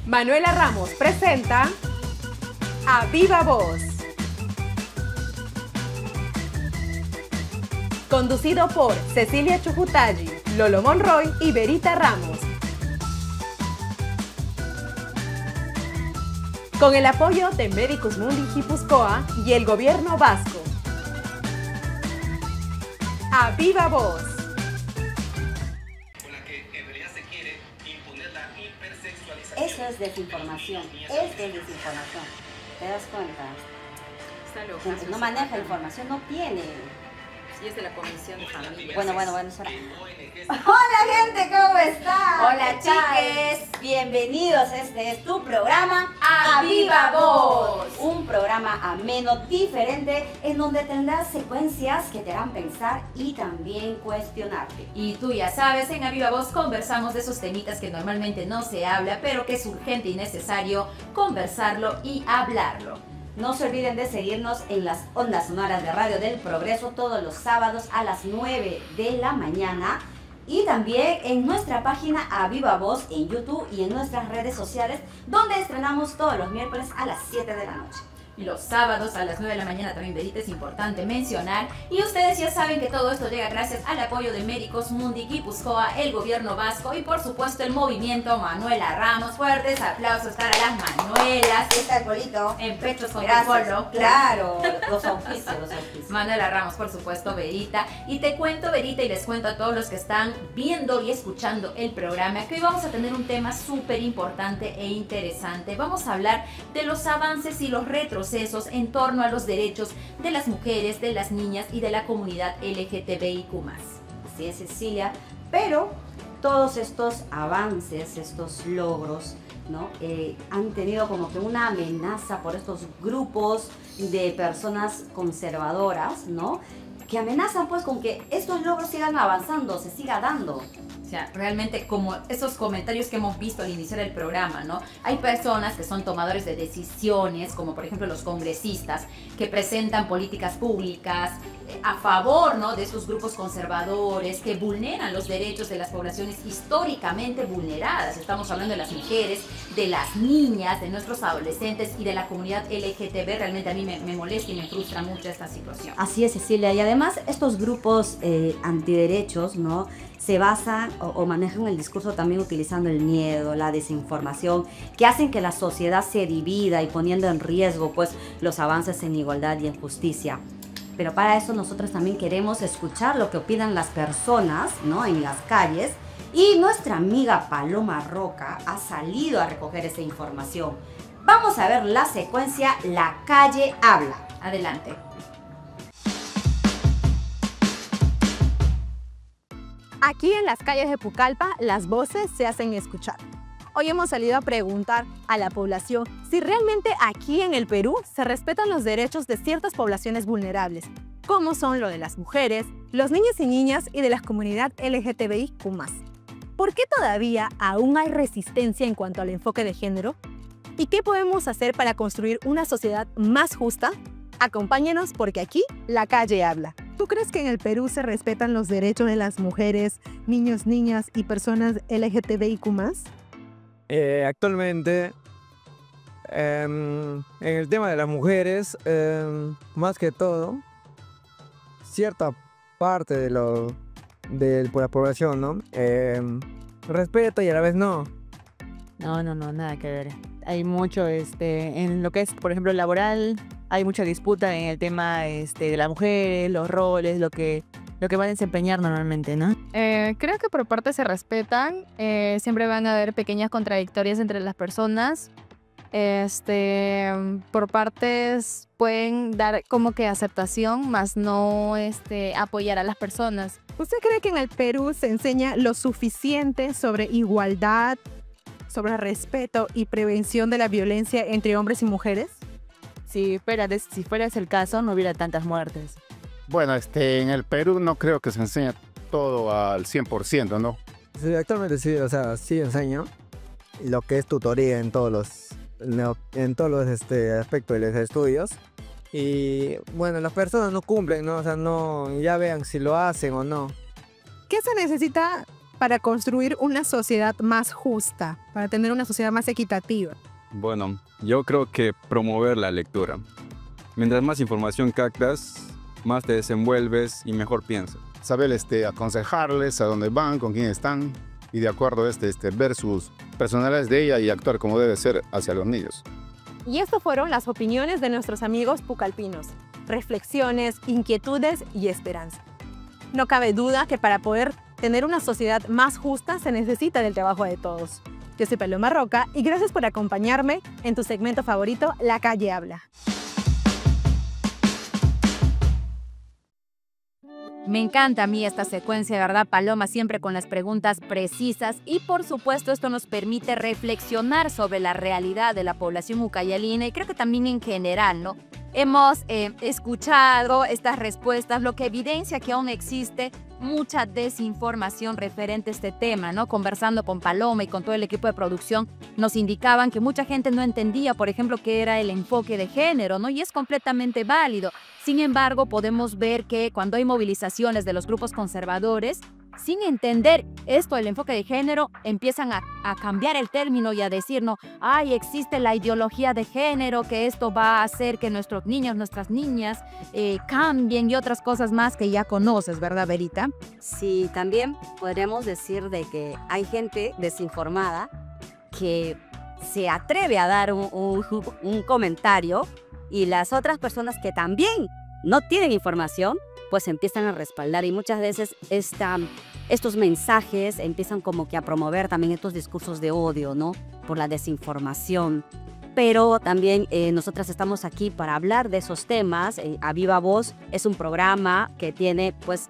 Manuela Ramos presenta A Viva Voz. Conducido por Cecilia Chujutayi, Lolo Monroy y Verita Ramos. Con el apoyo de Medicus Mundi Guipúzcoa y el Gobierno Vasco. A Viva Voz. Eso es desinformación, es desinformación. ¿Te das cuenta? Está loca. No maneja información, no tiene. Y es de la Comisión de Familia. Bueno, será. Hola gente, ¿cómo están? Hola, chiques. Bienvenidos, este es tu programa A Viva Voz. Un programa ameno, diferente, en donde tendrás secuencias que te harán pensar y también cuestionarte. Y tú ya sabes, en A Viva Voz conversamos de esos temitas que normalmente no se habla, pero que es urgente y necesario conversarlo y hablarlo. No se olviden de seguirnos en las ondas sonoras de Radio del Progreso todos los sábados a las 9 de la mañana y también en nuestra página A Viva Voz en YouTube y en nuestras redes sociales donde estrenamos todos los miércoles a las 7 de la noche. Y los sábados a las 9 de la mañana también, Verita, es importante mencionar. Y ustedes ya saben que todo esto llega gracias al apoyo de Medicus Mundi Guipúzcoa, el Gobierno Vasco y por supuesto el movimiento Manuela Ramos. Fuertes aplausos para las Manuelas. Aquí está el polito. En pechos con el Gracias. polo. Claro, los auspicios. Manuela Ramos, por supuesto, Verita. Y te cuento, Verita, y les cuento a todos los que están viendo y escuchando el programa, que hoy vamos a tener un tema súper importante e interesante. Vamos a hablar de los avances y los retrocesos en torno a los derechos de las mujeres, de las niñas y de la comunidad LGTBIQ+. Así es, Cecilia, pero todos estos avances, estos logros, ¿no? Han tenido como que una amenaza por estos grupos de personas conservadoras, ¿no? Que amenazan pues con que estos logros sigan avanzando, se siga dando. O sea, realmente como esos comentarios que hemos visto al iniciar el programa, ¿no? Hay personas que son tomadores de decisiones, como por ejemplo los congresistas, que presentan políticas públicas a favor, ¿no?, de estos grupos conservadores que vulneran los derechos de las poblaciones históricamente vulneradas. Estamos hablando de las mujeres, de las niñas, de nuestros adolescentes y de la comunidad LGTB. Realmente a mí me molesta y me frustra mucho esta situación. Así es, Cecilia, y además estos grupos antiderechos, ¿no?, se basan o manejan el discurso también utilizando el miedo, la desinformación, que hacen que la sociedad se divida y poniendo en riesgo pues los avances en igualdad y en justicia. Pero para eso nosotros también queremos escuchar lo que opinan las personas, ¿no?, en las calles, y nuestra amiga Paloma Roca ha salido a recoger esa información. Vamos a ver la secuencia La Calle Habla. Adelante. Aquí en las calles de Pucallpa, las voces se hacen escuchar. Hoy hemos salido a preguntar a la población si realmente aquí en el Perú se respetan los derechos de ciertas poblaciones vulnerables, como son lo de las mujeres, los niños y niñas y de la comunidad LGTBIQ+. ¿Por qué todavía aún hay resistencia en cuanto al enfoque de género? ¿Y qué podemos hacer para construir una sociedad más justa? Acompáñenos porque aquí la calle habla. ¿Tú crees que en el Perú se respetan los derechos de las mujeres, niños, niñas y personas LGTBIQ+? Actualmente, en el tema de las mujeres, más que todo, cierta parte de la población, ¿no? Respeta y a la vez no. No, nada que ver. Hay mucho, en lo que es, por ejemplo, laboral, hay mucha disputa en el tema de las mujeres, los roles, lo que van a desempeñar normalmente, ¿no? Creo que por parte se respetan, siempre van a haber pequeñas contradictorias entre las personas. Por partes pueden dar como que aceptación, más no apoyar a las personas. ¿Usted cree que en el Perú se enseña lo suficiente sobre igualdad, sobre respeto y prevención de la violencia entre hombres y mujeres? Si fuera ese el caso, no hubiera tantas muertes. Bueno, en el Perú no creo que se enseñe todo al 100%, ¿no? Sí, actualmente sí, o sea, sí enseño lo que es tutoría en todos los aspectos de los estudios. Y bueno, las personas no cumplen, ¿no? O sea, no, ya vean si lo hacen o no. ¿Qué se necesita para construir una sociedad más justa, para tener una sociedad más equitativa? Bueno, yo creo que promover la lectura. Mientras más información captas, más te desenvuelves y mejor piensas. Saber aconsejarles a dónde van, con quién están y de acuerdo a ver sus personalidades de ella y actuar como debe ser hacia los niños. Y estas fueron las opiniones de nuestros amigos pucallpinos. Reflexiones, inquietudes y esperanza. No cabe duda que para poder tener una sociedad más justa se necesita del trabajo de todos. Yo soy Paloma Roca y gracias por acompañarme en tu segmento favorito, La Calle Habla. Me encanta a mí esta secuencia, ¿verdad, Paloma? Siempre con las preguntas precisas y, por supuesto, esto nos permite reflexionar sobre la realidad de la población ucayalina y creo que también en general, ¿no? Hemos escuchado estas respuestas, lo que evidencia que aún existe mucha desinformación referente a este tema, ¿no? Conversando con Paloma y con todo el equipo de producción, nos indicaban que mucha gente no entendía, por ejemplo, qué era el enfoque de género, ¿no? Y es completamente válido. Sin embargo, podemos ver que cuando hay movilizaciones de los grupos conservadores, sin entender esto, el enfoque de género, empiezan a cambiar el término y a decir, no, ay, existe la ideología de género, que esto va a hacer que nuestros niños, nuestras niñas cambien y otras cosas más que ya conoces, ¿verdad, Verita? Sí, también podríamos decir de que hay gente desinformada que se atreve a dar un comentario y las otras personas que también no tienen información, pues empiezan a respaldar y muchas veces estos mensajes empiezan como que a promover también estos discursos de odio, ¿no? Por la desinformación. Pero también nosotras estamos aquí para hablar de esos temas. A Viva Voz es un programa que tiene pues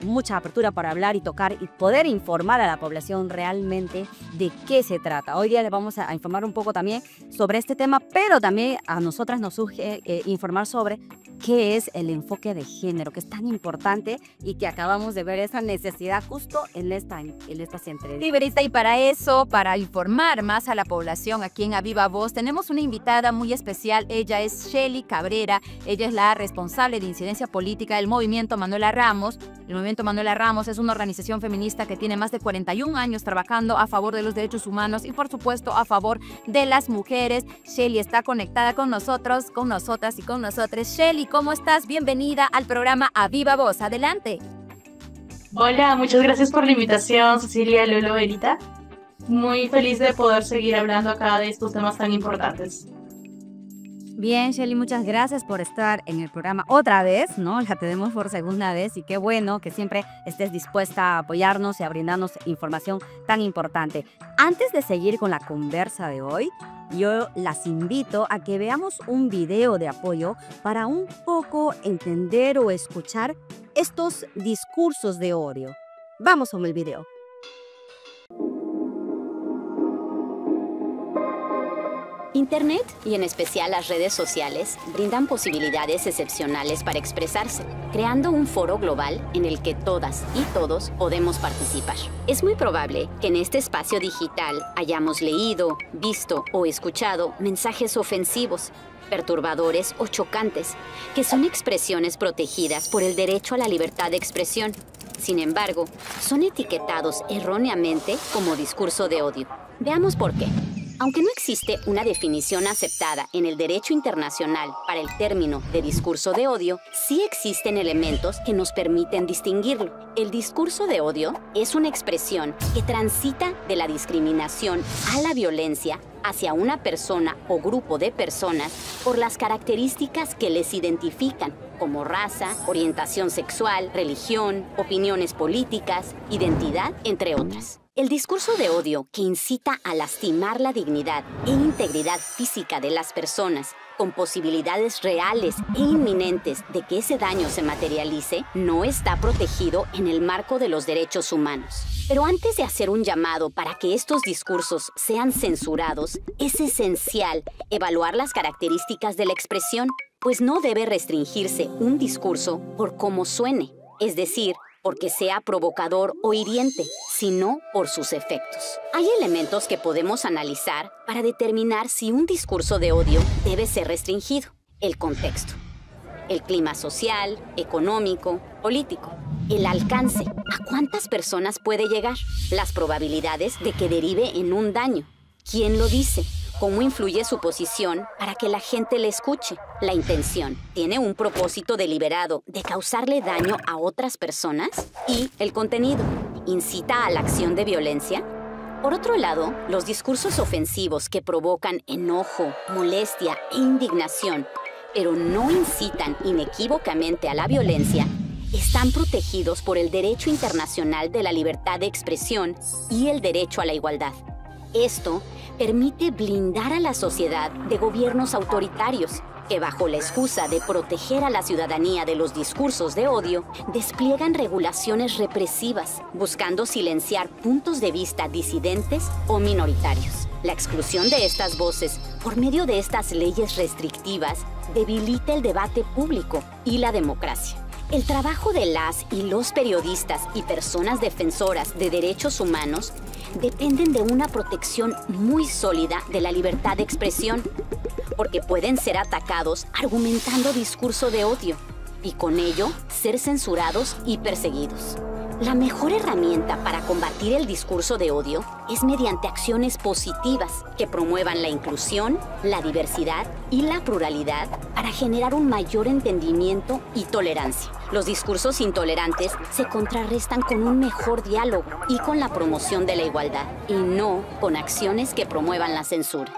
mucha apertura para hablar y tocar y poder informar a la población realmente de qué se trata. Hoy día les vamos a informar un poco también sobre este tema, pero también a nosotras nos surge informar sobre qué es el enfoque de género, que es tan importante y que acabamos de ver esa necesidad justo en estas entrevistas. Sí, Verita, y para eso, para informar más a la población aquí en A Viva Voz, tenemos una invitada muy especial. Ella es Shelly Cabrera, ella es la responsable de incidencia política del Movimiento Manuela Ramos. El Movimiento Manuela Ramos es una organización feminista que tiene más de 41 años trabajando a favor de los derechos humanos y, por supuesto, a favor de las mujeres. Shelly está conectada con nosotros, con nosotras y con nosotros. Shelly, ¿cómo estás? Bienvenida al programa A Viva Voz. Adelante. Hola, muchas gracias por la invitación, Cecilia, Lolo, Verita. Muy feliz de poder seguir hablando acá de estos temas tan importantes. Bien, Shelly, muchas gracias por estar en el programa otra vez, ¿no? La tenemos por segunda vez y qué bueno que siempre estés dispuesta a apoyarnos y a brindarnos información tan importante. Antes de seguir con la conversa de hoy, yo las invito a que veamos un video de apoyo para un poco entender o escuchar estos discursos de odio. Vamos con el video. Internet, y en especial las redes sociales, brindan posibilidades excepcionales para expresarse, creando un foro global en el que todas y todos podemos participar. Es muy probable que en este espacio digital hayamos leído, visto o escuchado mensajes ofensivos, perturbadores o chocantes, que son expresiones protegidas por el derecho a la libertad de expresión. Sin embargo, son etiquetados erróneamente como discurso de odio. Veamos por qué. Aunque no existe una definición aceptada en el derecho internacional para el término de discurso de odio, sí existen elementos que nos permiten distinguirlo. El discurso de odio es una expresión que transita de la discriminación a la violencia hacia una persona o grupo de personas por las características que les identifican, como raza, orientación sexual, religión, opiniones políticas, identidad, entre otras. El discurso de odio que incita a lastimar la dignidad e integridad física de las personas, con posibilidades reales e inminentes de que ese daño se materialice, no está protegido en el marco de los derechos humanos. Pero antes de hacer un llamado para que estos discursos sean censurados, es esencial evaluar las características de la expresión, pues no debe restringirse un discurso por cómo suene, es decir, porque sea provocador o hiriente, sino por sus efectos. Hay elementos que podemos analizar para determinar si un discurso de odio debe ser restringido. El contexto, el clima social, económico, político. El alcance. ¿A cuántas personas puede llegar? Las probabilidades de que derive en un daño. ¿Quién lo dice? ¿Cómo influye su posición para que la gente le escuche? La intención. ¿Tiene un propósito deliberado de causarle daño a otras personas? Y el contenido. ¿Incita a la acción de violencia? Por otro lado, los discursos ofensivos que provocan enojo, molestia e indignación, pero no incitan inequívocamente a la violencia, están protegidos por el derecho internacional de la libertad de expresión y el derecho a la igualdad. Esto permite blindar a la sociedad de gobiernos autoritarios que, bajo la excusa de proteger a la ciudadanía de los discursos de odio, despliegan regulaciones represivas, buscando silenciar puntos de vista disidentes o minoritarios. La exclusión de estas voces por medio de estas leyes restrictivas debilita el debate público y la democracia. El trabajo de las y los periodistas y personas defensoras de derechos humanos dependen de una protección muy sólida de la libertad de expresión, porque pueden ser atacados argumentando discurso de odio y con ello ser censurados y perseguidos. La mejor herramienta para combatir el discurso de odio es mediante acciones positivas que promuevan la inclusión, la diversidad y la pluralidad para generar un mayor entendimiento y tolerancia. Los discursos intolerantes se contrarrestan con un mejor diálogo y con la promoción de la igualdad, y no con acciones que promuevan la censura.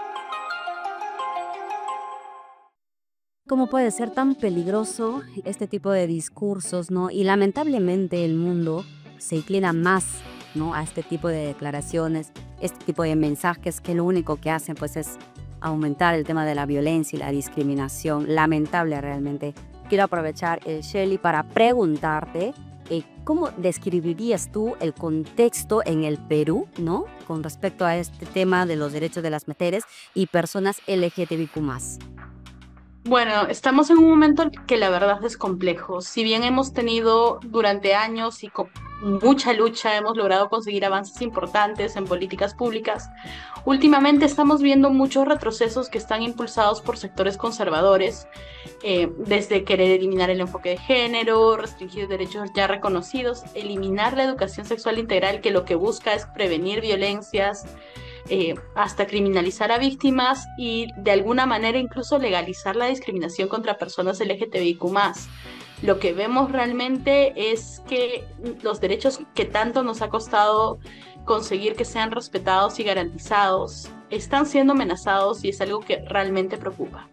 ¿Cómo puede ser tan peligroso este tipo de discursos, ¿no? Y lamentablemente el mundo se inclina más, ¿no?, a este tipo de declaraciones, este tipo de mensajes que lo único que hacen pues es aumentar el tema de la violencia y la discriminación. Lamentable realmente. Quiero aprovechar, Shelly, para preguntarte ¿cómo describirías tú el contexto en el Perú, ¿no?, con respecto a este tema de los derechos de las mujeres y personas LGTBIQ+. Bueno, estamos en un momento que la verdad es complejo. Si bien hemos tenido durante años y con mucha lucha hemos logrado conseguir avances importantes en políticas públicas, últimamente estamos viendo muchos retrocesos que están impulsados por sectores conservadores, desde querer eliminar el enfoque de género, restringir derechos ya reconocidos, eliminar la educación sexual integral, que lo que busca es prevenir violencias, hasta criminalizar a víctimas y de alguna manera incluso legalizar la discriminación contra personas LGTBIQ+. Lo que vemos realmente es que los derechos que tanto nos ha costado conseguir que sean respetados y garantizados están siendo amenazados, y es algo que realmente preocupa.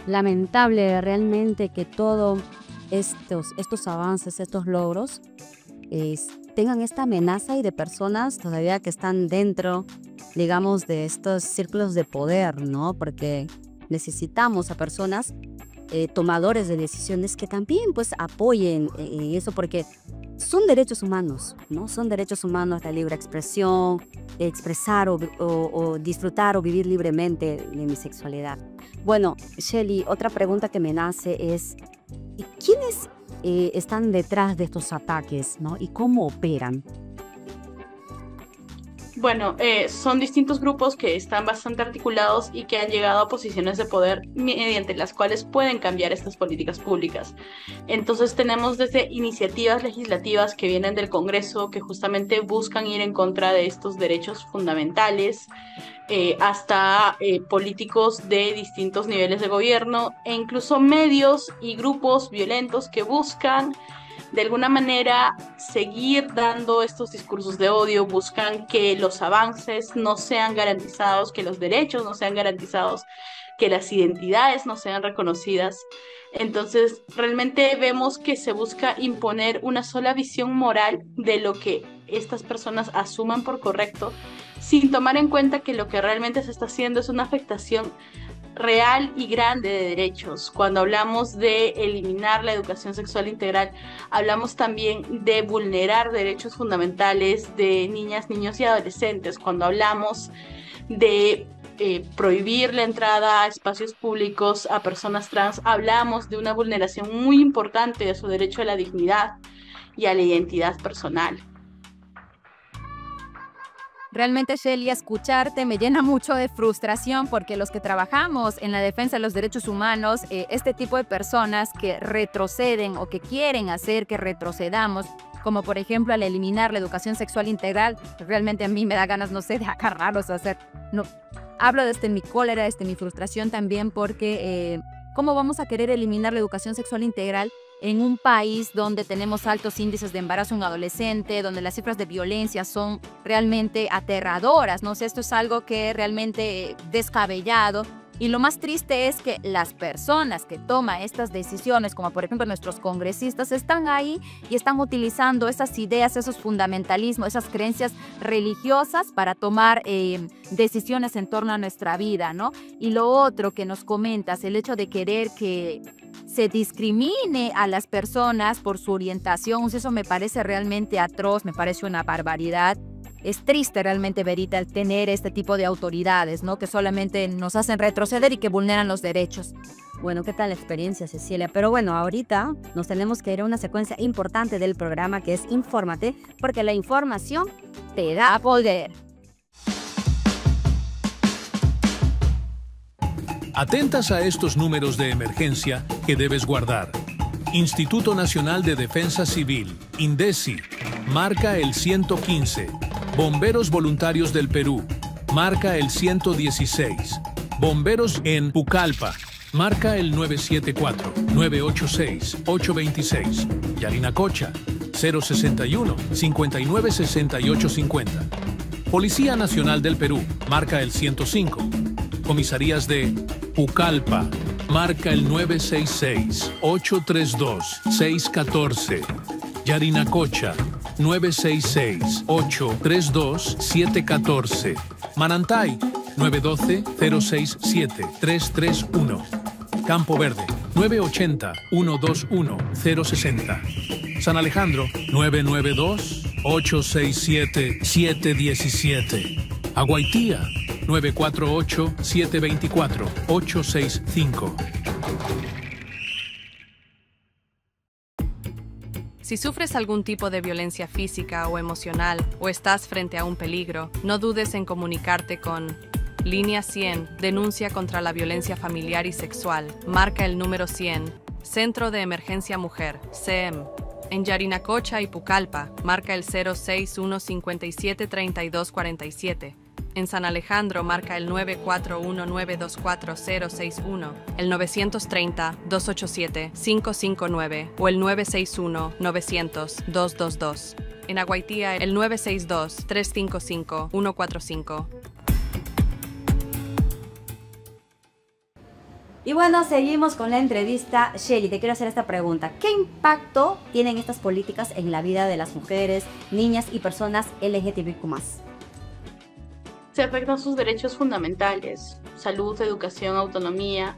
Lamentable realmente que todos estos avances, estos logros tengan esta amenaza, y de personas todavía que están dentro, digamos, de estos círculos de poder, ¿no? Porque necesitamos a personas tomadores de decisiones que también pues apoyen eso, porque son derechos humanos, ¿no? Son derechos humanos la libre expresión, expresar o disfrutar o vivir libremente de mi sexualidad. Bueno, Shelly, otra pregunta que me nace es, ¿quiénes están detrás de estos ataques, ¿no?, y cómo operan? Bueno, son distintos grupos que están bastante articulados y que han llegado a posiciones de poder mediante las cuales pueden cambiar estas políticas públicas. Entonces tenemos desde iniciativas legislativas que vienen del Congreso, que justamente buscan ir en contra de estos derechos fundamentales, hasta políticos de distintos niveles de gobierno, e incluso medios y grupos violentos que buscan de alguna manera seguir dando estos discursos de odio, buscan que los avances no sean garantizados, que los derechos no sean garantizados, que las identidades no sean reconocidas. Entonces, realmente vemos que se busca imponer una sola visión moral de lo que estas personas asuman por correcto, sin tomar en cuenta que lo que realmente se está haciendo es una afectación real y grande de derechos. Cuando hablamos de eliminar la educación sexual integral, hablamos también de vulnerar derechos fundamentales de niñas, niños y adolescentes. Cuando hablamos de prohibir la entrada a espacios públicos a personas trans, hablamos de una vulneración muy importante de su derecho a la dignidad y a la identidad personal. Realmente, Shelly, escucharte me llena mucho de frustración porque los que trabajamos en la defensa de los derechos humanos, este tipo de personas que retroceden o que quieren hacer que retrocedamos, como por ejemplo al eliminar la educación sexual integral, realmente a mí me da ganas, no sé, de agarrarlos a hacer. No, hablo desde mi cólera, desde mi frustración también porque ¿cómo vamos a querer eliminar la educación sexual integral en un país donde tenemos altos índices de embarazo en adolescente, donde las cifras de violencia son realmente aterradoras? No sé, esto es algo que realmente descabellado. Y lo más triste es que las personas que toman estas decisiones, como por ejemplo nuestros congresistas, están ahí y están utilizando esas ideas, esos fundamentalismos, esas creencias religiosas para tomar decisiones en torno a nuestra vida, ¿no? Y lo otro que nos comentas, el hecho de querer que se discrimine a las personas por su orientación, eso me parece realmente atroz, me parece una barbaridad. Es triste realmente, Verita, el tener este tipo de autoridades, ¿no? Que solamente nos hacen retroceder y que vulneran los derechos. Bueno, ¿qué tal la experiencia, Cecilia? Pero bueno, ahorita nos tenemos que ir a una secuencia importante del programa que es Infórmate, porque la información te da poder. Atentas a estos números de emergencia que debes guardar. Instituto Nacional de Defensa Civil, INDECI, marca el 115. Bomberos Voluntarios del Perú, marca el 116. Bomberos en Pucallpa, marca el 974-986-826. Yarinacocha, 061 59 68 50. Policía Nacional del Perú, marca el 105. Comisarías de Pucallpa, marca el 966-832-614. Yarinacocha, 966-832-714. Manantay, 912-067-331. Campo Verde, 980-121-060. San Alejandro, 992-867-717. Aguaitía, 948-724-865. Si sufres algún tipo de violencia física o emocional o estás frente a un peligro, no dudes en comunicarte con Línea 100, Denuncia contra la Violencia Familiar y Sexual. Marca el número 100, Centro de Emergencia Mujer, CEM. En Yarinacocha y Pucallpa, marca el 061 57 32 47. En San Alejandro, marca el 941-924-061, el 930-287-559 o el 961-900-222. En Aguaitía, el 962-355-145. Y bueno, seguimos con la entrevista. Shelly, te quiero hacer esta pregunta. ¿Qué impacto tienen estas políticas en la vida de las mujeres, niñas y personas LGTBIQ+? Se afectan sus derechos fundamentales, salud, educación, autonomía.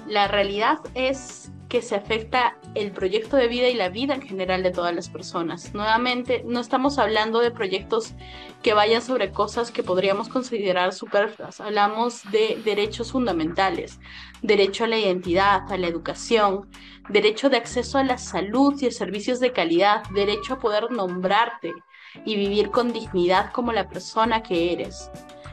La realidad es que se afecta el proyecto de vida y la vida en general de todas las personas. Nuevamente, no estamos hablando de proyectos que vayan sobre cosas que podríamos considerar superfluas. Hablamos de derechos fundamentales, derecho a la identidad, a la educación, derecho de acceso a la salud y a servicios de calidad, derecho a poder nombrarte y vivir con dignidad como la persona que eres.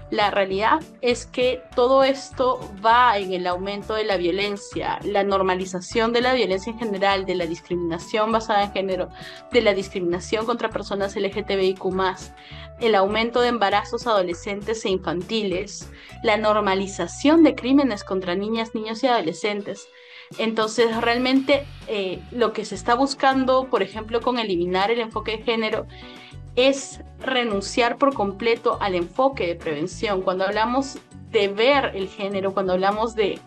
La realidad es que todo esto va en el aumento de la violencia, la normalización de la violencia en general, de la discriminación basada en género, de la discriminación contra personas LGTBIQ+, el aumento de embarazos adolescentes e infantiles, la normalización de crímenes contra niñas, niños y adolescentes. Entonces, realmente lo que se está buscando, por ejemplo, con eliminar el enfoque de género, es renunciar por completo al enfoque de prevención. Cuando hablamos de ver el género, cuando hablamos de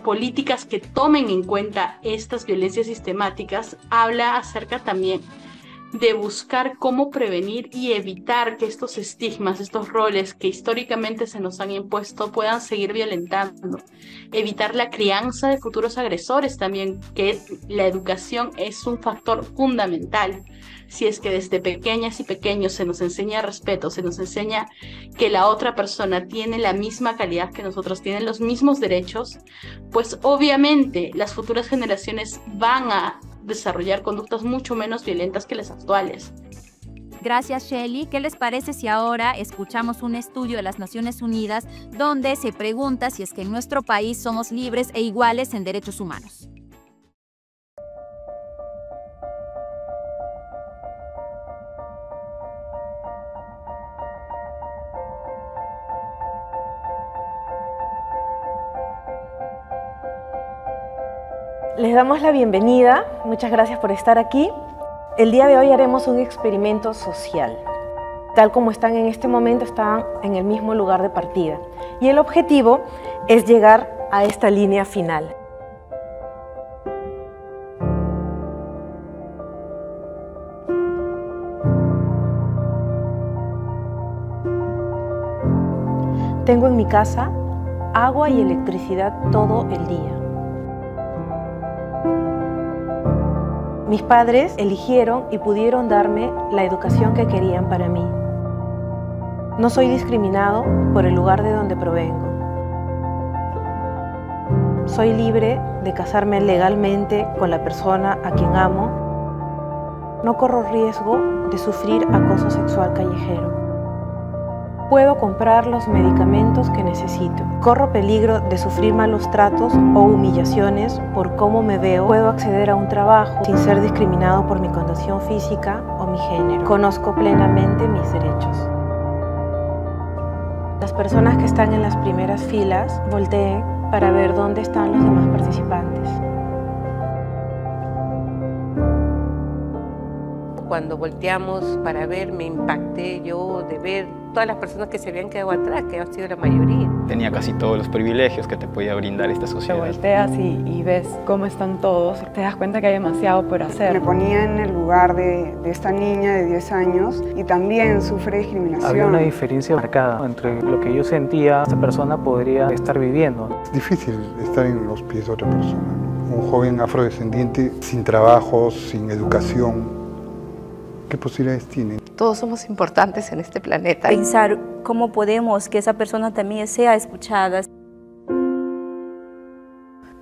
políticas que tomen en cuenta estas violencias sistemáticas, habla acerca también de buscar cómo prevenir y evitar que estos estigmas, estos roles que históricamente se nos han impuesto puedan seguir violentando. Evitar la crianza de futuros agresores también, que la educación es un factor fundamental. Si es que desde pequeñas y pequeños se nos enseña respeto, se nos enseña que la otra persona tiene la misma calidad que nosotros, tienen los mismos derechos, pues obviamente las futuras generaciones van a desarrollar conductas mucho menos violentas que las actuales. Gracias, Shelly. ¿Qué les parece si ahora escuchamos un estudio de las Naciones Unidas donde se pregunta si es que en nuestro país somos libres e iguales en derechos humanos? Les damos la bienvenida, muchas gracias por estar aquí. El día de hoy haremos un experimento social. Tal como están en este momento, están en el mismo lugar de partida. Y el objetivo es llegar a esta línea final. Tengo en mi casa agua y electricidad todo el día. Mis padres eligieron y pudieron darme la educación que querían para mí. No soy discriminado por el lugar de donde provengo. Soy libre de casarme legalmente con la persona a quien amo. No corro riesgo de sufrir acoso sexual callejero. Puedo comprar los medicamentos que necesito. Corro peligro de sufrir malos tratos o humillaciones por cómo me veo. Puedo acceder a un trabajo sin ser discriminado por mi condición física o mi género. Conozco plenamente mis derechos. Las personas que están en las primeras filas volteen para ver dónde están los demás participantes. Cuando volteamos para ver, me impacté yo de ver todas las personas que se habían quedado atrás, que han sido la mayoría. Tenía casi todos los privilegios que te podía brindar esta sociedad. Te volteas y ves cómo están todos, te das cuenta que hay demasiado por hacer. Me ponía en el lugar de esta niña de 10 años y también sufre discriminación. Había una diferencia marcada entre lo que yo sentía, esta persona podría estar viviendo. Es difícil estar en los pies de otra persona, ¿no? Un joven afrodescendiente sin trabajo, sin educación. ¿Qué posibilidades tienen? Todos somos importantes en este planeta. Pensar cómo podemos que esa persona también sea escuchada.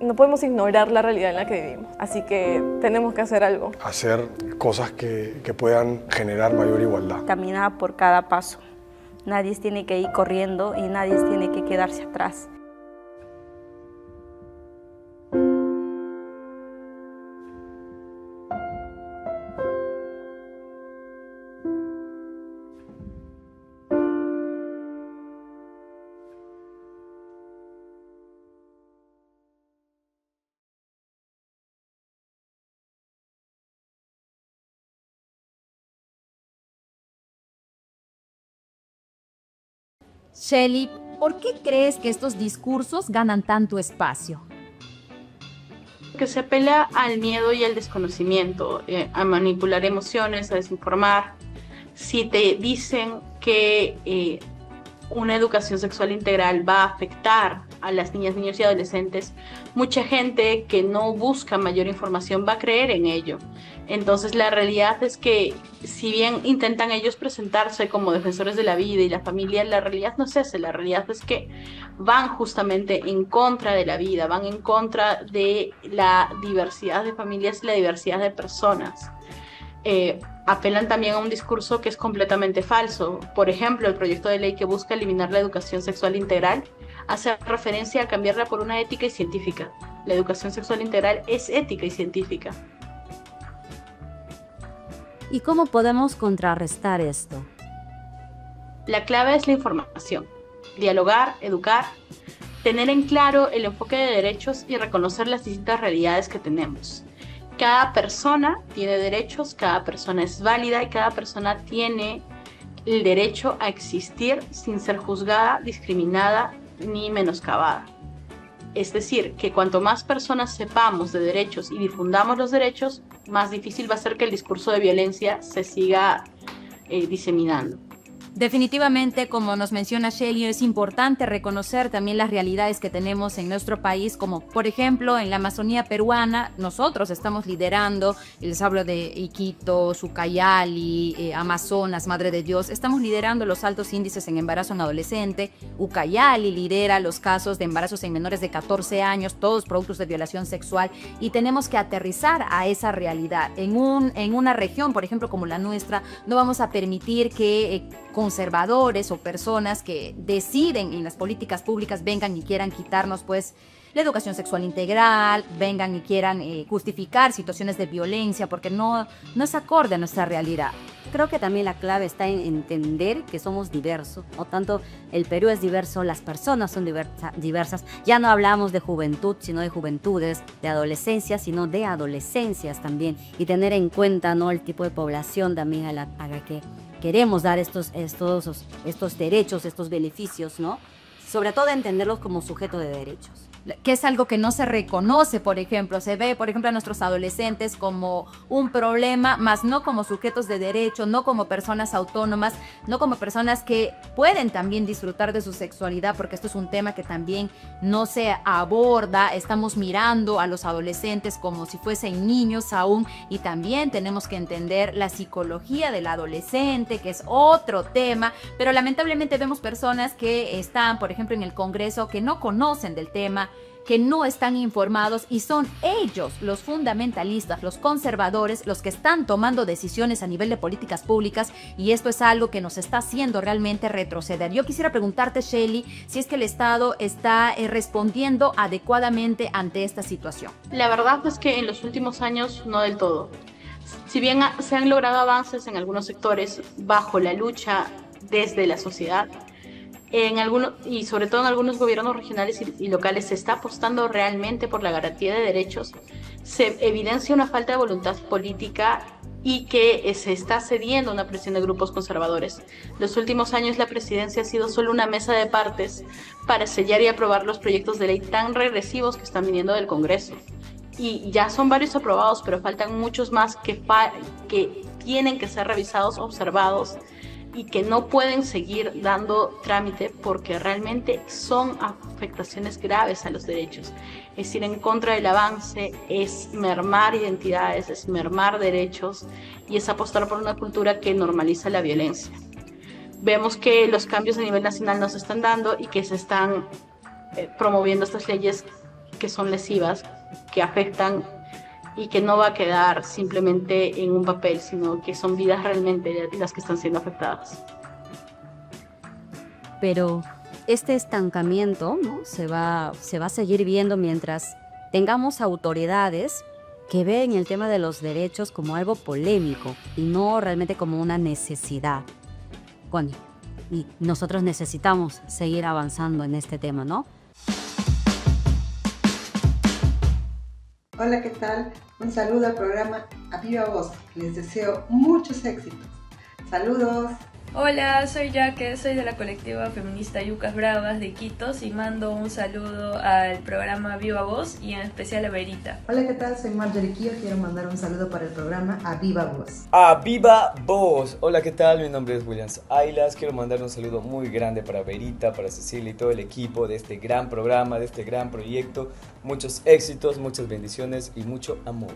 No podemos ignorar la realidad en la que vivimos, así que tenemos que hacer algo. Hacer cosas que puedan generar mayor igualdad. Caminar por cada paso. Nadie tiene que ir corriendo y nadie tiene que quedarse atrás. Shelly, ¿por qué crees que estos discursos ganan tanto espacio? Que se apela al miedo y al desconocimiento, a manipular emociones, a desinformar. Si te dicen que una educación sexual integral va a afectar a las niñas, niños y adolescentes, mucha gente que no busca mayor información va a creer en ello. Entonces la realidad es que si bien intentan ellos presentarse como defensores de la vida y la familia, la realidad no es esa. La realidad es que van justamente en contra de la vida, van en contra de la diversidad de familias y la diversidad de personas. Apelan también a un discurso que es completamente falso. Por ejemplo, el proyecto de ley que busca eliminar la educación sexual integral hace referencia a cambiarla por una ética y científica. La educación sexual integral es ética y científica. ¿Y cómo podemos contrarrestar esto? La clave es la información. Dialogar, educar, tener en claro el enfoque de derechos y reconocer las distintas realidades que tenemos. Cada persona tiene derechos, cada persona es válida y cada persona tiene el derecho a existir sin ser juzgada, discriminada ni menoscabada. Es decir, que cuanto más personas sepamos de derechos y difundamos los derechos, más difícil va a ser que el discurso de violencia se siga diseminando. Definitivamente, como nos menciona Shelly, es importante reconocer también las realidades que tenemos en nuestro país, como por ejemplo en la Amazonía peruana, nosotros estamos liderando, les hablo de Iquitos, Ucayali, Amazonas, Madre de Dios, estamos liderando los altos índices en embarazo en adolescente. Ucayali lidera los casos de embarazos en menores de 14 años, todos productos de violación sexual, y tenemos que aterrizar a esa realidad. En una región, por ejemplo, como la nuestra, no vamos a permitir que conservadores o personas que deciden en las políticas públicas vengan y quieran quitarnos pues la educación sexual integral, vengan y quieran justificar situaciones de violencia, porque no es acorde a nuestra realidad. Creo que también la clave está en entender que somos diversos, no tanto el Perú es diverso, las personas son diversas. Ya no hablamos de juventud, sino de juventudes, de adolescencia, sino de adolescencias también, y tener en cuenta, ¿no?, el tipo de población también a la que queremos dar estos derechos, estos beneficios, ¿no? Sobre todo entenderlos como sujeto de derechos. Que es algo que no se reconoce, por ejemplo. Se ve, por ejemplo, a nuestros adolescentes como un problema, más no como sujetos de derecho, no como personas autónomas, no como personas que pueden también disfrutar de su sexualidad, porque esto es un tema que también no se aborda. Estamos mirando a los adolescentes como si fuesen niños aún, y también tenemos que entender la psicología del adolescente, que es otro tema, pero lamentablemente vemos personas que están, por ejemplo, en el Congreso, que no conocen del tema, que no están informados, y son ellos, los fundamentalistas, los conservadores, los que están tomando decisiones a nivel de políticas públicas, y esto es algo que nos está haciendo realmente retroceder. Yo quisiera preguntarte, Shelly, si es que el Estado está respondiendo adecuadamente ante esta situación. La verdad es que en los últimos años no del todo. Si bien se han logrado avances en algunos sectores bajo la lucha desde la sociedad, y sobre todo en algunos gobiernos regionales y locales se está apostando realmente por la garantía de derechos, se evidencia una falta de voluntad política y que se está cediendo a una presión de grupos conservadores. Los últimos años la presidencia ha sido solo una mesa de partes para sellar y aprobar los proyectos de ley tan regresivos que están viniendo del Congreso. Y ya son varios aprobados, pero faltan muchos más que tienen que ser revisados, observados, y que no pueden seguir dando trámite porque realmente son afectaciones graves a los derechos. Es ir en contra del avance, es mermar identidades, es mermar derechos y es apostar por una cultura que normaliza la violencia. Vemos que los cambios a nivel nacional no se están dando y que se están promoviendo estas leyes que son lesivas, que afectan y que no va a quedar simplemente en un papel, sino que son vidas realmente las que están siendo afectadas. Pero este estancamiento, ¿no?, se va a seguir viendo mientras tengamos autoridades que ven el tema de los derechos como algo polémico y no realmente como una necesidad. Connie, y nosotros necesitamos seguir avanzando en este tema, ¿no? Hola, ¿qué tal? Un saludo al programa A Viva Voz. Les deseo muchos éxitos. Saludos. Hola, soy Yaque, soy de la colectiva feminista Yucas Bravas de Iquitos y mando un saludo al programa Viva Voz y en especial a Verita. Hola, ¿qué tal? Soy Marjorie Quillo, quiero mandar un saludo para el programa A Viva Voz. ¡A Viva Voz! Hola, ¿qué tal? Mi nombre es Williams Ailas, quiero mandar un saludo muy grande para Verita, para Cecilia y todo el equipo de este gran programa, de este gran proyecto. Muchos éxitos, muchas bendiciones y mucho amor.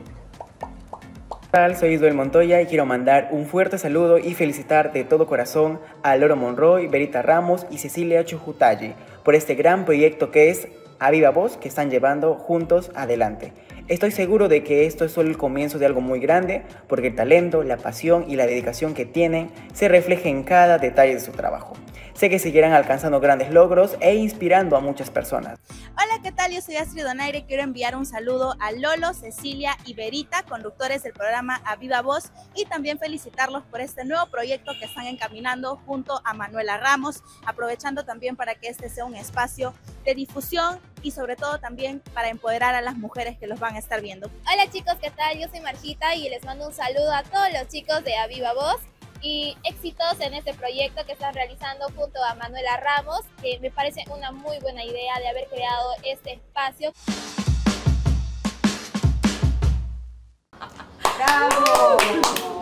Hola, soy Isabel Montoya y quiero mandar un fuerte saludo y felicitar de todo corazón a Loro Monroy, Verita Ramos y Cecilia Chujutayi por este gran proyecto que es A Viva Voz, que están llevando juntos adelante. Estoy seguro de que esto es solo el comienzo de algo muy grande, porque el talento, la pasión y la dedicación que tienen se refleja en cada detalle de su trabajo. Sé que seguirán alcanzando grandes logros e inspirando a muchas personas. Hola, ¿qué tal? Yo soy Astrid Donaire y quiero enviar un saludo a Lolo, Cecilia y Verita, conductores del programa A Viva Voz, y también felicitarlos por este nuevo proyecto que están encaminando junto a Manuela Ramos, aprovechando también para que este sea un espacio de difusión y sobre todo también para empoderar a las mujeres que los van a estar viendo. Hola chicos, ¿qué tal? Yo soy Marjita y les mando un saludo a todos los chicos de A Viva Voz y éxitos en este proyecto que están realizando junto a Manuela Ramos, que me parece una muy buena idea de haber creado este espacio. ¡Bravo!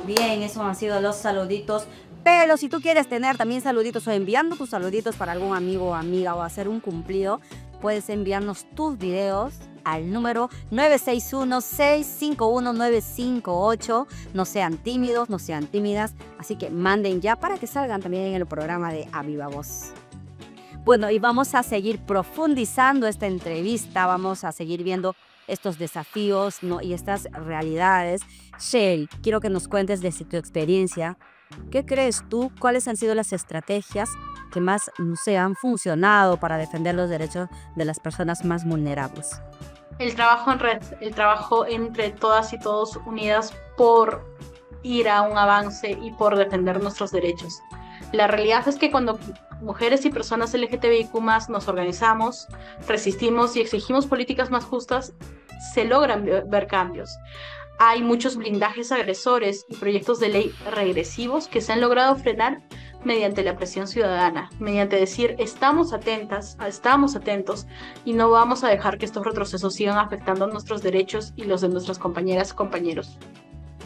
Bien, esos han sido los saluditos Pero si tú quieres tener también saluditos o enviando tus saluditos para algún amigo o amiga o hacer un cumplido, puedes enviarnos tus videos al número 961-651-958. No sean tímidos, no sean tímidas, así que manden ya para que salgan también en el programa de A Viva Voz. Bueno, y vamos a seguir profundizando esta entrevista, vamos a seguir viendo estos desafíos, ¿no? Y estas realidades. Shelly, quiero que nos cuentes desde tu experiencia. ¿Qué crees tú? ¿Cuáles han sido las estrategias que más han funcionado para defender los derechos de las personas más vulnerables? El trabajo en red, el trabajo entre todas y todos unidas por ir a un avance y por defender nuestros derechos. La realidad es que cuando mujeres y personas LGTBIQ+ nos organizamos, resistimos y exigimos políticas más justas, se logran ver cambios. Hay muchos blindajes agresores y proyectos de ley regresivos que se han logrado frenar mediante la presión ciudadana, mediante decir estamos atentos y no vamos a dejar que estos retrocesos sigan afectando nuestros derechos y los de nuestras compañeras y compañeros.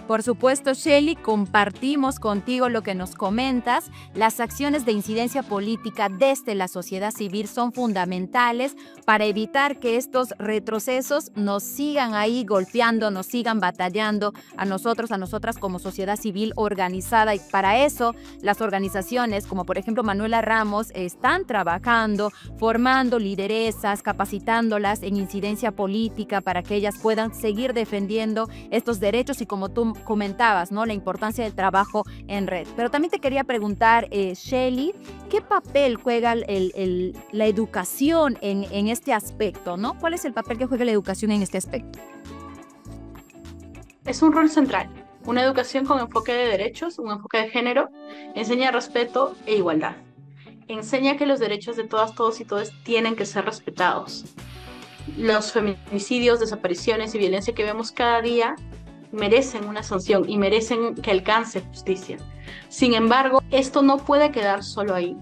Por supuesto, Shelly, compartimos contigo lo que nos comentas. Las acciones de incidencia política desde la sociedad civil son fundamentales para evitar que estos retrocesos nos sigan ahí golpeando, nos sigan batallando a nosotros, a nosotras como sociedad civil organizada. Y para eso las organizaciones como por ejemplo Manuela Ramos están trabajando, formando lideresas, capacitándolas en incidencia política para que ellas puedan seguir defendiendo estos derechos y como tú comentabas, ¿no? La importancia del trabajo en red. Pero también te quería preguntar, Shelly, ¿qué papel juega la educación en este aspecto, ¿no? ¿Cuál es el papel que juega la educación en este aspecto? Es un rol central. Una educación con enfoque de derechos, un enfoque de género, enseña respeto e igualdad. Enseña que los derechos de todas, todos y todes tienen que ser respetados. Los feminicidios, desapariciones y violencia que vemos cada día merecen una sanción y merecen que alcance justicia. Sin embargo, esto no puede quedar solo ahí.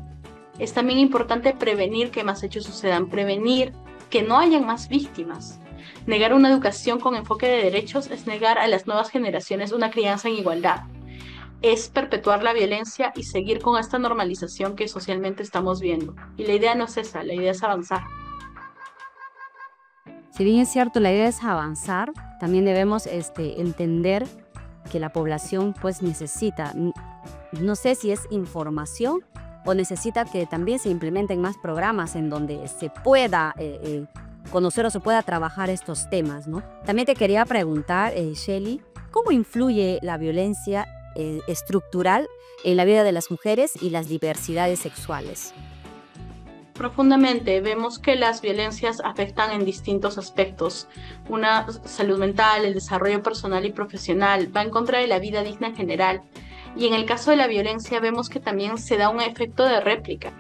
Es también importante prevenir que más hechos sucedan, prevenir que no hayan más víctimas. Negar una educación con enfoque de derechos es negar a las nuevas generaciones una crianza en igualdad. Es perpetuar la violencia y seguir con esta normalización que socialmente estamos viendo. Y la idea no es esa, la idea es avanzar. Si bien es cierto, la idea es avanzar, también debemos entender que la población pues necesita, no sé si es información o necesita que también se implementen más programas en donde se pueda conocer o se pueda trabajar estos temas, ¿no? También te quería preguntar, Shelly, ¿cómo influye la violencia estructural en la vida de las mujeres y las diversidades sexuales? Profundamente, vemos que las violencias afectan en distintos aspectos. Una salud mental, el desarrollo personal y profesional, va en contra de la vida digna en general. Y en el caso de la violencia vemos que también se da un efecto de réplica.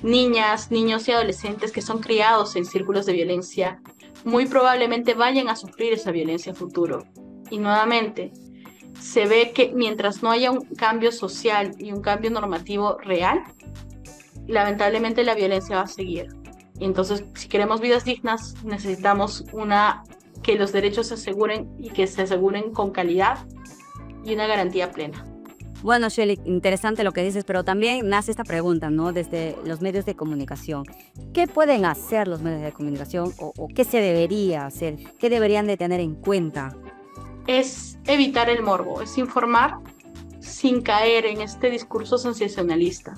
Niñas, niños y adolescentes que son criados en círculos de violencia muy probablemente vayan a sufrir esa violencia a futuro. Y nuevamente, se ve que mientras no haya un cambio social y un cambio normativo real, lamentablemente la violencia va a seguir. Y entonces, si queremos vidas dignas, necesitamos que los derechos se aseguren y que se aseguren con calidad y una garantía plena. Bueno, Shelly, interesante lo que dices, pero también nace esta pregunta, ¿no? Desde los medios de comunicación. ¿Qué pueden hacer los medios de comunicación o qué se debería hacer? ¿Qué deberían de tener en cuenta? Es evitar el morbo, es informar sin caer en este discurso sensacionalista.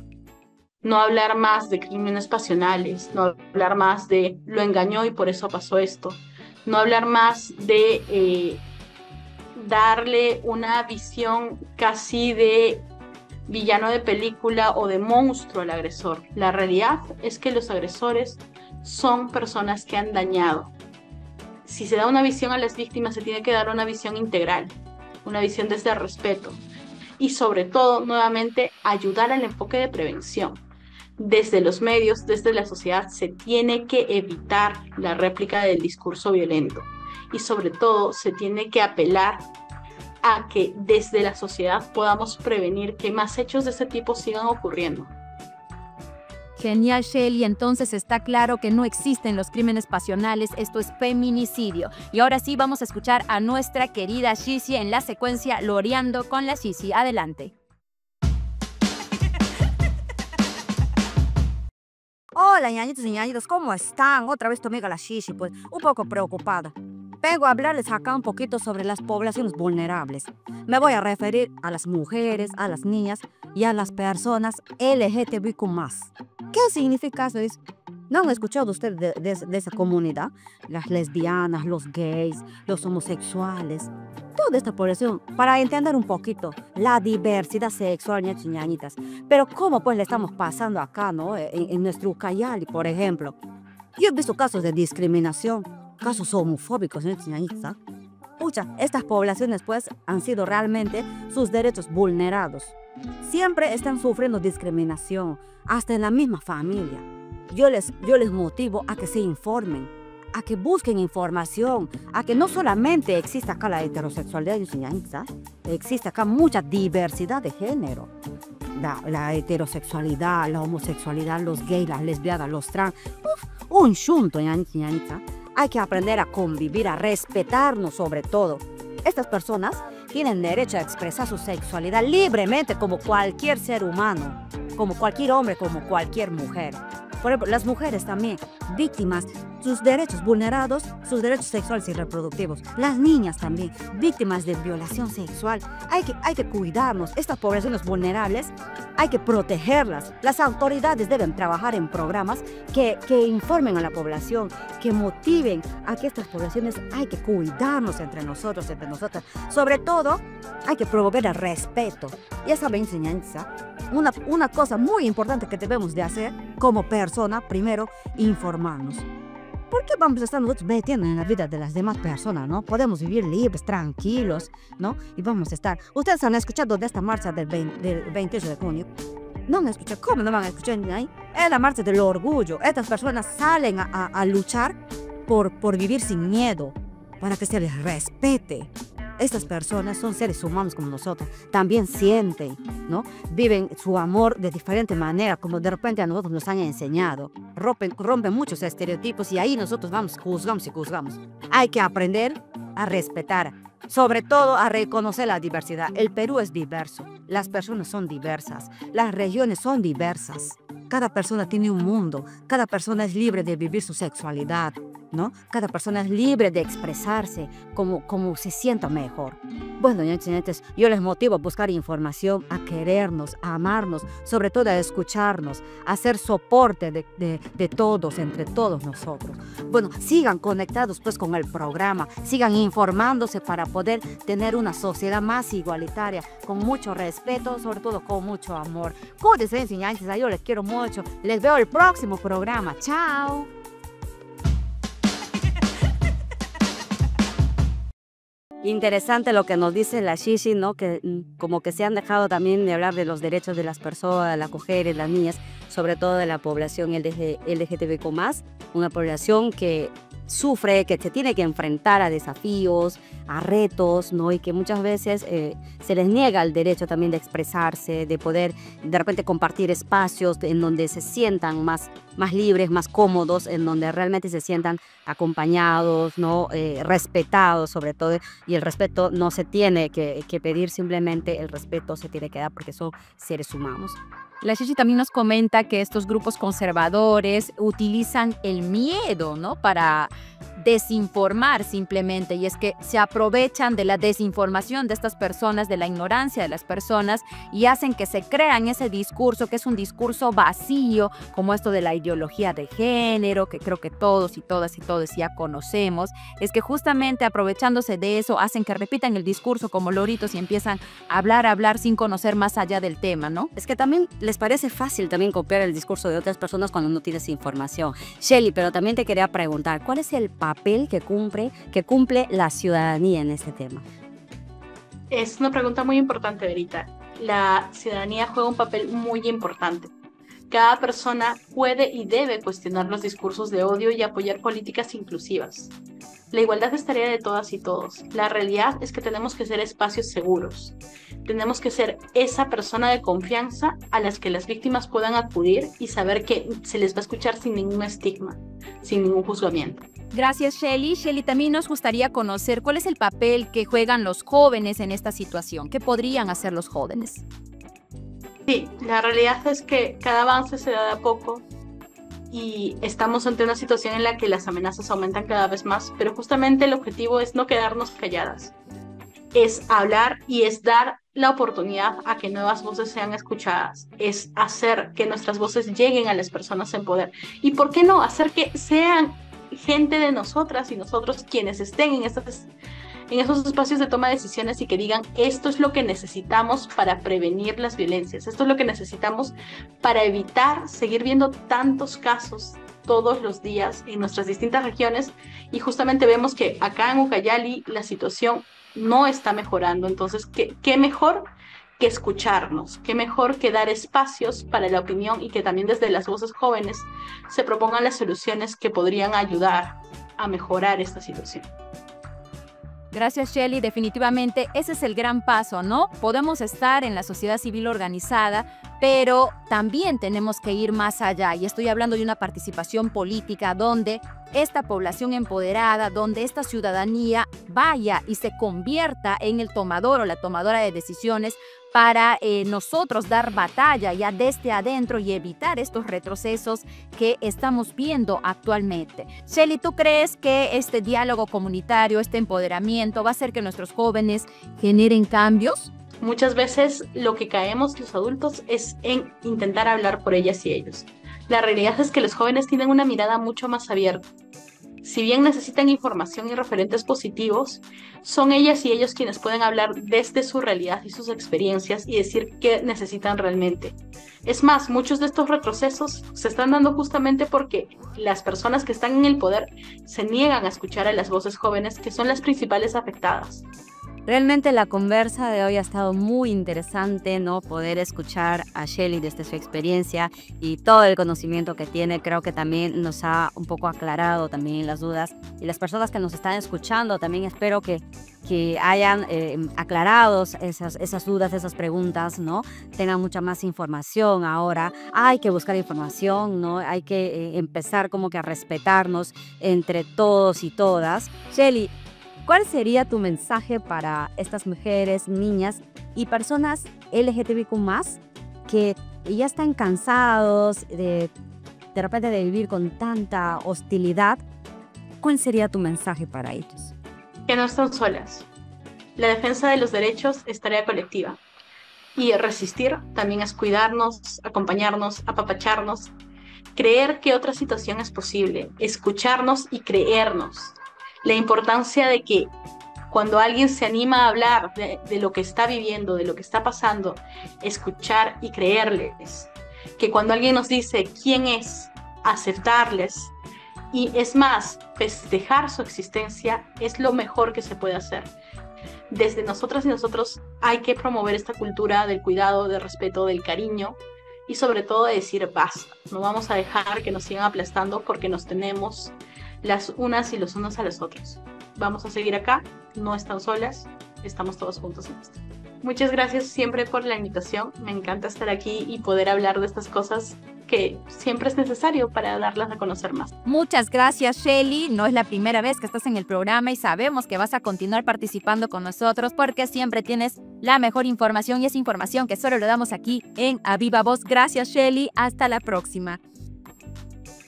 No hablar más de crímenes pasionales, no hablar más de lo engañó y por eso pasó esto, no hablar más de darle una visión casi de villano de película o de monstruo al agresor. La realidad es que los agresores son personas que han dañado. Si se da una visión a las víctimas, se tiene que dar una visión integral, una visión desde el respeto y sobre todo, nuevamente, ayudar al enfoque de prevención. Desde los medios, desde la sociedad, se tiene que evitar la réplica del discurso violento y sobre todo se tiene que apelar a que desde la sociedad podamos prevenir que más hechos de este tipo sigan ocurriendo. Genial, Shelly. Entonces está claro que no existen los crímenes pasionales, esto es feminicidio. Y ahora sí vamos a escuchar a nuestra querida Shishi en la secuencia Loreando con la Shishi. Adelante. Hola, ñañitos y ñañitas, ¿cómo están? Otra vez tu amiga la Shishi, pues un poco preocupada. Vengo a hablarles acá un poquito sobre las poblaciones vulnerables. Me voy a referir a las mujeres, a las niñas y a las personas LGTBIQ+. ¿Qué significa eso? ¿No han escuchado ustedes de esa comunidad? Las lesbianas, los gays, los homosexuales, toda esta población, para entender un poquito la diversidad sexual, ñañitos y ñañitas. Pero ¿cómo pues le estamos pasando acá, no? En nuestro Ucayali, por ejemplo. Yo he visto casos de discriminación, casos homofóbicos, ñañitos y ñañitas. Pucha, estas poblaciones pues han sido realmente sus derechos vulnerados. Siempre están sufriendo discriminación, hasta en la misma familia. Yo les motivo a que se informen, a que busquen información, a que no solamente existe acá la heterosexualidad, existe acá mucha diversidad de género. La heterosexualidad, la homosexualidad, los gays, las lesbianas, los trans, un chunto, ñañita. Hay que aprender a convivir, a respetarnos sobre todo. Estas personas tienen derecho a expresar su sexualidad libremente como cualquier ser humano, como cualquier hombre, como cualquier mujer. Por ejemplo, las mujeres también, víctimas, sus derechos vulnerados, sus derechos sexuales y reproductivos. Las niñas también, víctimas de violación sexual. Hay que cuidarnos. Estas poblaciones vulnerables hay que protegerlas. Las autoridades deben trabajar en programas que informen a la población, que motiven a que estas poblaciones hay que cuidarnos entre nosotros, entre nosotras. Sobre todo, hay que promover el respeto. Y esa enseñanza, una cosa muy importante que debemos de hacer como persona, primero, informarnos. ¿Por qué vamos a estar nosotros metiendo en la vida de las demás personas, no? Podemos vivir libres, tranquilos, ¿no? Y vamos a estar... Ustedes han escuchado de esta marcha del 28 de junio. No han escuchado. ¿Cómo no van a escuchar ahí? Es la marcha del orgullo. Estas personas salen a luchar por vivir sin miedo, para que se les respete. Estas personas son seres humanos como nosotros, también sienten, ¿no? Viven su amor de diferente manera, como de repente a nosotros nos han enseñado. Rompen muchos estereotipos y ahí nosotros juzgamos y juzgamos. Hay que aprender a respetar, sobre todo a reconocer la diversidad. El Perú es diverso, las personas son diversas, las regiones son diversas. Cada persona tiene un mundo, cada persona es libre de vivir su sexualidad, ¿no? Cada persona es libre de expresarse como se sienta mejor. Bueno, ñañitas, yo les motivo a buscar información, a querernos, a amarnos, sobre todo a escucharnos, a ser soporte de todos, entre todos nosotros. Bueno, sigan conectados pues con el programa, sigan informándose para poder tener una sociedad más igualitaria, con mucho respeto, sobre todo con mucho amor. Cuídense, ñañitas, yo les quiero mucho. Les veo el próximo programa. ¡Chao! Interesante lo que nos dice la Shishi, ¿no? Que como que se han dejado también de hablar de los derechos de las personas, de las mujeres, las niñas, sobre todo de la población LGTBIQ+, una población que sufre, que se tiene que enfrentar a desafíos, a retos, ¿no? Y que muchas veces se les niega el derecho también de expresarse, de poder de repente compartir espacios en donde se sientan más libres, más cómodos, en donde realmente se sientan acompañados, ¿no? Respetados sobre todo, y el respeto no se tiene que pedir, simplemente el respeto se tiene que dar porque son seres humanos. La Shishi también nos comenta que estos grupos conservadores utilizan el miedo, ¿no? Para desinformar simplemente, y es que se aprovechan de la desinformación de estas personas, de la ignorancia de las personas, y hacen que se crean ese discurso que es un discurso vacío, como esto de la ideología de género, que creo que todos y todas y todos ya conocemos. Es que justamente aprovechándose de eso hacen que repitan el discurso como loritos y empiezan a hablar sin conocer más allá del tema, ¿no? Es que también les parece fácil también copiar el discurso de otras personas cuando no tienes información. Shelly, pero también te quería preguntar, ¿cuál es el papel que cumple la ciudadanía en este tema? Es una pregunta muy importante, Verita. La ciudadanía juega un papel muy importante. Cada persona puede y debe cuestionar los discursos de odio y apoyar políticas inclusivas. La igualdad es tarea de todas y todos. La realidad es que tenemos que ser espacios seguros. Tenemos que ser esa persona de confianza a las que las víctimas puedan acudir y saber que se les va a escuchar sin ningún estigma, sin ningún juzgamiento. Gracias, Shelly. Shelly, también nos gustaría conocer cuál es el papel que juegan los jóvenes en esta situación. ¿Qué podrían hacer los jóvenes? Sí, la realidad es que cada avance se da de a poco y estamos ante una situación en la que las amenazas aumentan cada vez más, pero justamente el objetivo es no quedarnos calladas, es hablar y es dar la oportunidad a que nuevas voces sean escuchadas, es hacer que nuestras voces lleguen a las personas en poder y, ¿por qué no?, hacer que sean gente de nosotras y nosotros quienes estén en esos espacios de toma de decisiones y que digan: esto es lo que necesitamos para prevenir las violencias, esto es lo que necesitamos para evitar seguir viendo tantos casos todos los días en nuestras distintas regiones, y justamente vemos que acá en Ucayali la situación no está mejorando. Entonces, ¿qué mejor que escucharnos? ¿Qué mejor que dar espacios para la opinión y que también desde las voces jóvenes se propongan las soluciones que podrían ayudar a mejorar esta situación? Gracias, Shelly. Definitivamente ese es el gran paso, ¿no? Podemos estar en la sociedad civil organizada, pero también tenemos que ir más allá. Y estoy hablando de una participación política donde esta población empoderada, donde esta ciudadanía vaya y se convierta en el tomador o la tomadora de decisiones para nosotros dar batalla ya desde adentro y evitar estos retrocesos que estamos viendo actualmente. Shelly, ¿tú crees que este diálogo comunitario, este empoderamiento va a hacer que nuestros jóvenes generen cambios? Muchas veces lo que caemos los adultos es en intentar hablar por ellas y ellos. La realidad es que los jóvenes tienen una mirada mucho más abierta. Si bien necesitan información y referentes positivos, son ellas y ellos quienes pueden hablar desde su realidad y sus experiencias y decir qué necesitan realmente. Es más, muchos de estos retrocesos se están dando justamente porque las personas que están en el poder se niegan a escuchar a las voces jóvenes, que son las principales afectadas. Realmente la conversa de hoy ha estado muy interesante, ¿no? Poder escuchar a Shelly desde su experiencia y todo el conocimiento que tiene. Creo que también nos ha un poco aclarado también las dudas. Y las personas que nos están escuchando también espero que hayan aclarado esas dudas, esas preguntas, ¿no? Tengan mucha más información ahora. Hay que buscar información, ¿no? Hay que empezar como que a respetarnos entre todos y todas. Shelly, ¿cuál sería tu mensaje para estas mujeres, niñas y personas LGTBIQ+, que ya están cansados de repente de vivir con tanta hostilidad? ¿Cuál sería tu mensaje para ellos? Que no están solas. La defensa de los derechos es tarea colectiva. Y resistir también es cuidarnos, acompañarnos, apapacharnos, creer que otra situación es posible, escucharnos y creernos. La importancia de que cuando alguien se anima a hablar de lo que está viviendo, de lo que está pasando, escuchar y creerles. Que cuando alguien nos dice quién es, aceptarles. Y es más, festejar su existencia es lo mejor que se puede hacer. Desde nosotras y nosotros hay que promover esta cultura del cuidado, del respeto, del cariño y sobre todo de decir basta. No vamos a dejar que nos sigan aplastando porque nos tenemos las unas y los unos a los otros. Vamos a seguir acá, no están solas, estamos todos juntos en esto. Muchas gracias siempre por la invitación, me encanta estar aquí y poder hablar de estas cosas que siempre es necesario para darlas a conocer más. Muchas gracias, Shelly. No es la primera vez que estás en el programa y sabemos que vas a continuar participando con nosotros porque siempre tienes la mejor información y es información que solo le damos aquí en A Viva Voz. Gracias, Shelly. Hasta la próxima.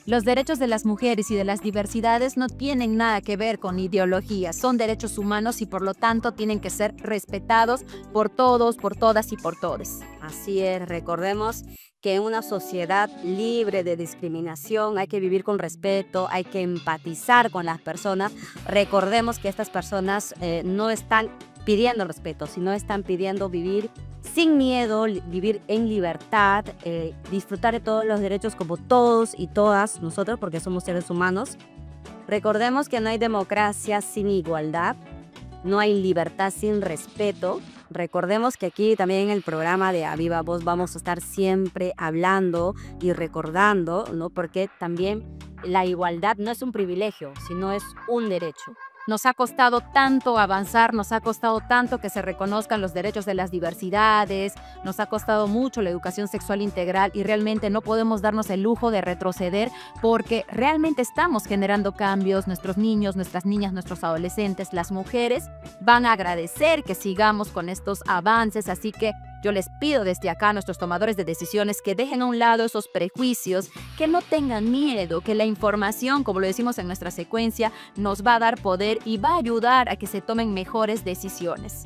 Los derechos de las mujeres y de las diversidades no tienen nada que ver con ideologías, son derechos humanos y por lo tanto tienen que ser respetados por todos, por todas y por todos. Así es, recordemos que en una sociedad libre de discriminación hay que vivir con respeto, hay que empatizar con las personas. Recordemos que estas personas no están pidiendo respeto, sino están pidiendo vivir sin miedo, vivir en libertad, disfrutar de todos los derechos como todos y todas nosotros, porque somos seres humanos. Recordemos que no hay democracia sin igualdad, no hay libertad sin respeto. Recordemos que aquí también en el programa de A Viva Voz vamos a estar siempre hablando y recordando, ¿no? Porque también la igualdad no es un privilegio, sino es un derecho. Nos ha costado tanto avanzar, nos ha costado tanto que se reconozcan los derechos de las diversidades, nos ha costado mucho la educación sexual integral y realmente no podemos darnos el lujo de retroceder porque realmente estamos generando cambios. Nuestros niños, nuestras niñas, nuestros adolescentes, las mujeres van a agradecer que sigamos con estos avances, así que Yo les pido desde acá a nuestros tomadores de decisiones que dejen a un lado esos prejuicios, que no tengan miedo, que la información, como lo decimos en nuestra secuencia, nos va a dar poder y va a ayudar a que se tomen mejores decisiones.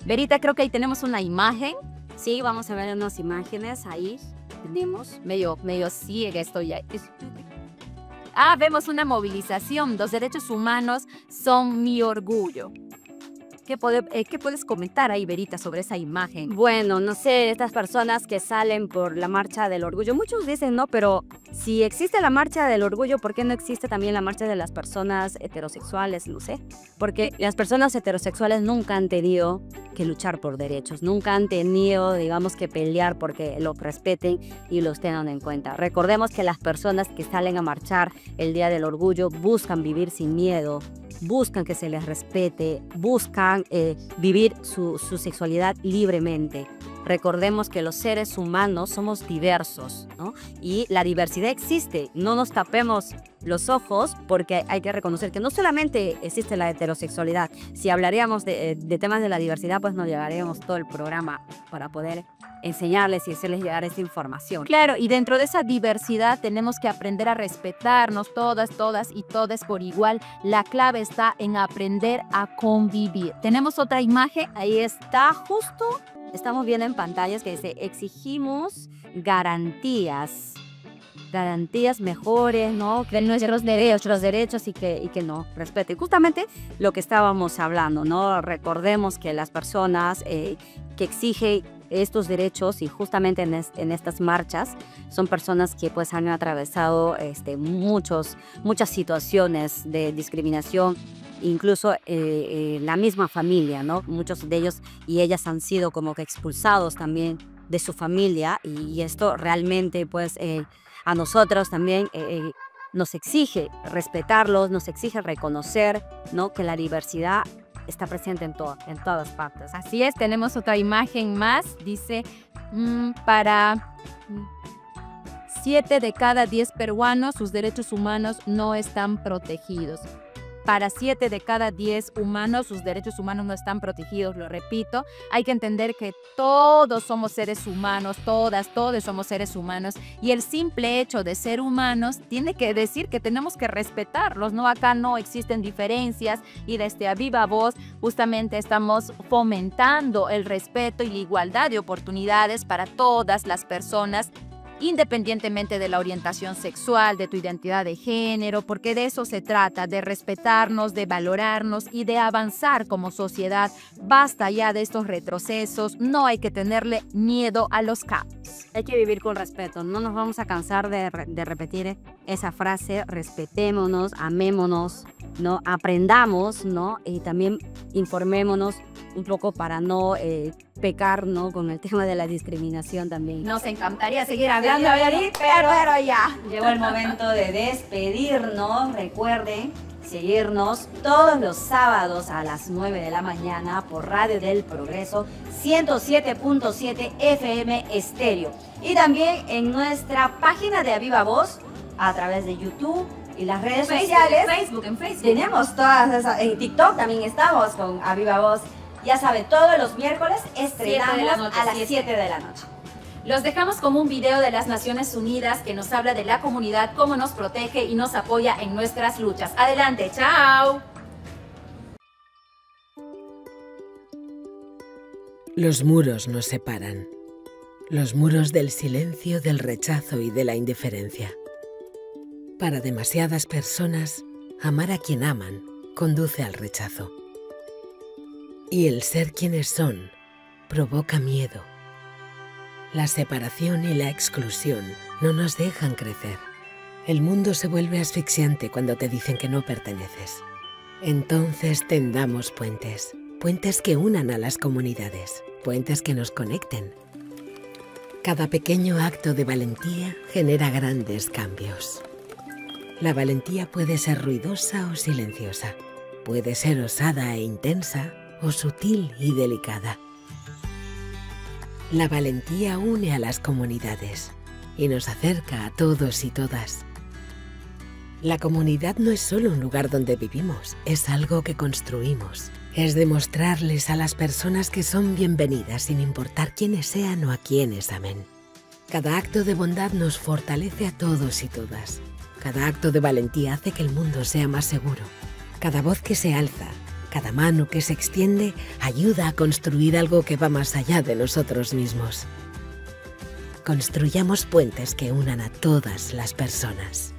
Verita, creo que ahí tenemos una imagen. Sí, vamos a ver unas imágenes ahí. Tenemos medio ciega estoy ahí. Vemos una movilización. Los derechos humanos son mi orgullo. ¿Qué puedes comentar ahí, Verita, sobre esa imagen? Bueno, no sé, estas personas que salen por la marcha del orgullo, muchos dicen no, pero si existe la marcha del orgullo, ¿por qué no existe también la marcha de las personas heterosexuales? No sé, porque las personas heterosexuales nunca han tenido que luchar por derechos, nunca han tenido, digamos, que pelear porque los respeten y los tengan en cuenta. Recordemos que las personas que salen a marchar el Día del Orgullo buscan vivir sin miedo, buscan que se les respete, buscan vivir su sexualidad libremente. Recordemos que los seres humanos somos diversos, ¿no? Y la diversidad existe. No nos tapemos los ojos porque hay que reconocer que no solamente existe la heterosexualidad. Si hablaríamos de temas de la diversidad, pues nos llevaríamos todo el programa para poder enseñarles y hacerles llegar esa información. Claro, y dentro de esa diversidad tenemos que aprender a respetarnos todas y todas por igual. La clave está en aprender a convivir. Tenemos otra imagen, ahí está justo, estamos viendo en pantallas que dice exigimos garantías mejores, ¿no? Que nuestros derechos y que no respeten. Justamente lo que estábamos hablando, ¿no? Recordemos que las personas que exigen estos derechos y justamente en estas marchas son personas que pues han atravesado muchas situaciones de discriminación, incluso la misma familia, ¿no? Muchos de ellos y ellas han sido como que expulsados también de su familia y esto realmente pues a nosotros también nos exige respetarlos, nos exige reconocer, ¿no? Que la diversidad está presente en todas partes. Así es, tenemos otra imagen más, dice, para 7 de cada 10 peruanos sus derechos humanos no están protegidos. Para 7 de cada 10 humanos, sus derechos humanos no están protegidos, lo repito. Hay que entender que todos somos seres humanos, todos somos seres humanos. Y el simple hecho de ser humanos tiene que decir que tenemos que respetarlos, ¿no? Acá no existen diferencias y desde A Viva Voz justamente estamos fomentando el respeto y la igualdad de oportunidades para todas las personas, independientemente de la orientación sexual, de tu identidad de género, porque de eso se trata, de respetarnos, de valorarnos y de avanzar como sociedad. Basta ya de estos retrocesos, no hay que tenerle miedo a los cambios. Hay que vivir con respeto, no nos vamos a cansar de repetir esa frase, respetémonos, amémonos, ¿no? Aprendamos, ¿no? Y también informémonos un poco para no pecar, ¿no? Con el tema de la discriminación también. Nos encantaría seguir hablando, pero ya llegó el momento de despedirnos. Recuerden seguirnos todos los sábados a las 9 de la mañana por Radio del Progreso 107.7 FM Estéreo. Y también en nuestra página de A Viva Voz a través de YouTube y las redes sociales. En Facebook. Tenemos todas esas. En TikTok también estamos con A Viva Voz. Ya sabe, todos los miércoles estrenamos a las 7 de la noche. Los dejamos con un video de las Naciones Unidas que nos habla de la comunidad, cómo nos protege y nos apoya en nuestras luchas. Adelante, chao. Los muros nos separan. Los muros del silencio, del rechazo y de la indiferencia. Para demasiadas personas, amar a quien aman conduce al rechazo. Y el ser quienes son provoca miedo. La separación y la exclusión no nos dejan crecer. El mundo se vuelve asfixiante cuando te dicen que no perteneces. Entonces tendamos puentes. Puentes que unan a las comunidades. Puentes que nos conecten. Cada pequeño acto de valentía genera grandes cambios. La valentía puede ser ruidosa o silenciosa. Puede ser osada e intensa o sutil y delicada. La valentía une a las comunidades y nos acerca a todos y todas. La comunidad no es solo un lugar donde vivimos, es algo que construimos. Es demostrarles a las personas que son bienvenidas sin importar quiénes sean o a quiénes amen. Cada acto de bondad nos fortalece a todos y todas. Cada acto de valentía hace que el mundo sea más seguro. Cada voz que se alza, cada mano que se extiende, ayuda a construir algo que va más allá de nosotros mismos. Construyamos puentes que unan a todas las personas.